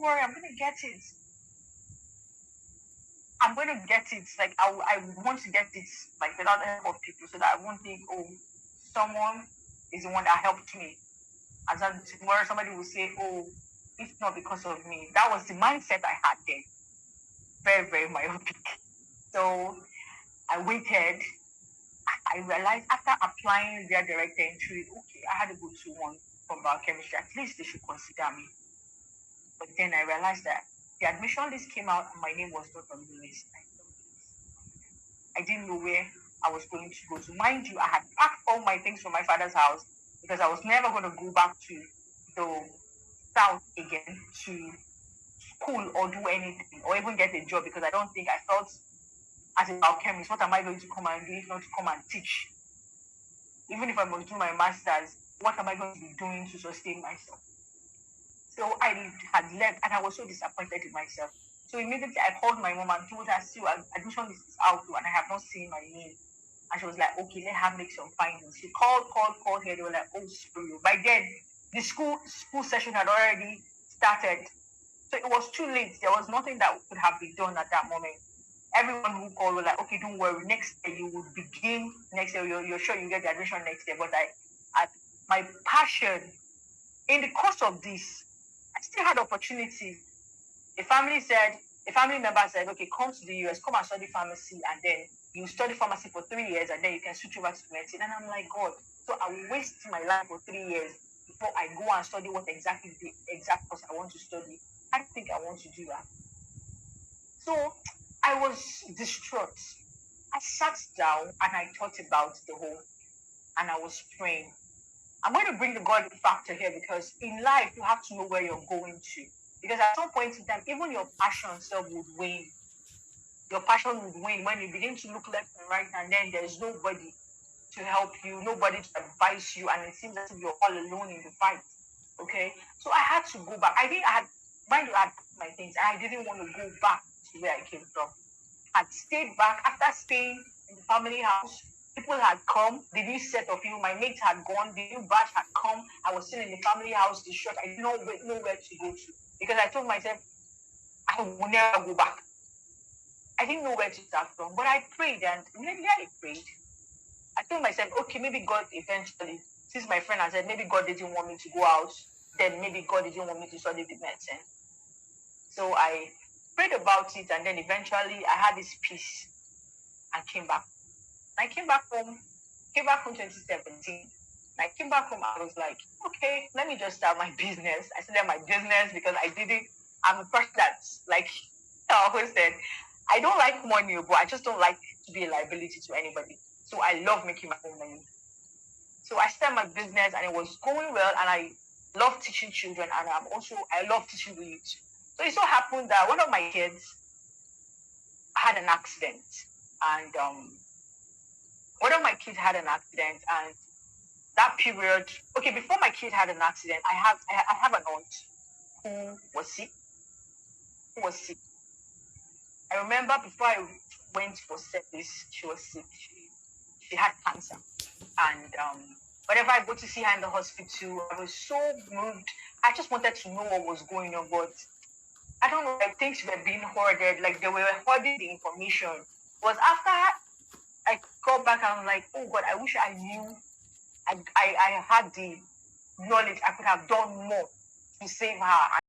worry, I'm going to get it. I'm going to get it. Like, I want to get it, like, without the help of people, so that I won't think, oh, someone is the one that helped me. And then tomorrow somebody will say, oh, it's not because of me. That was the mindset I had then. Very, very myopic. So I waited. I realized after applying their direct entry, okay, I had a good 2-1 from biochemistry. At least they should consider me. But then I realized that the admission list came out and my name was not on the list. I didn't know where I was going to go to. Mind you, I had packed all my things from my father's house because I was never going to go back to the south again to school or do anything or even get a job, because I don't think I felt, as a biochemist, what am I going to come and do if not to come and teach? Even if I must do my master's, what am I going to be doing to sustain myself? So I had left and I was so disappointed in myself. So immediately I called my mom and told her, see, admission list is out and I have not seen my name. And she was like, okay, let her make some findings. She called her. They were like, oh, screw you. By then, the school session had already started. So it was too late. There was nothing that could have been done at that moment. Everyone who called was like, okay, don't worry. Next year, you will begin next year. You're sure you get the admission next year. But my passion, in the course of this, I still had opportunities. A family member said, okay, come to the US, come and study pharmacy, and then you study pharmacy for 3 years, and then you can switch over to medicine. And I'm like, God, so I will waste my life for 3 years before I go and study what exactly the exact course I want to study. I don't think I want to do that. So I was distraught. I sat down and I thought about the whole, and I was praying. I'm going to bring the God factor here, because in life, you have to know where you're going to. Because at some point in time, even your passion self would wane. Your passion would wane when you begin to look left and right, and then there's nobody to help you, nobody to advise you, and it seems as if you're all alone in the fight. Okay? So I had to go back. I had my things, and I didn't want to go back to where I came from. I stayed back. After staying in the family house, people had come, the new set of people, my mates had gone, the new batch had come. I was still in the family house, the short. I didn't know where to go to, because I told myself, I will never go back. I didn't know where to start from, but I prayed, and immediately I prayed. I told myself, okay, maybe God eventually, since my friend had said, maybe God didn't want me to go out, then maybe God didn't want me to study the medicine. So I prayed about it, and then eventually I had this peace and came back. I came back home 2017. I came back home, I was like, okay, let me just start my business. I started my business because I'm a person that's like, I always said, I don't like money, but I just don't like to be a liability to anybody. So I love making my own money. So I started my business and it was going well, and I love teaching children, and I love teaching the youth. So it so happened that one of my kids had an accident, and and that period, okay, before my kid had an accident, I have an aunt who was sick. I remember before I went for service, she was sick. She had cancer. And whenever I go to see her in the hospital, I was so moved. I just wanted to know what was going on, but I don't know, like things were being hoarded, like they were hoarding the information. It was after I got back and I'm like, oh God, I wish I knew. I had the knowledge. I could have done more to save her.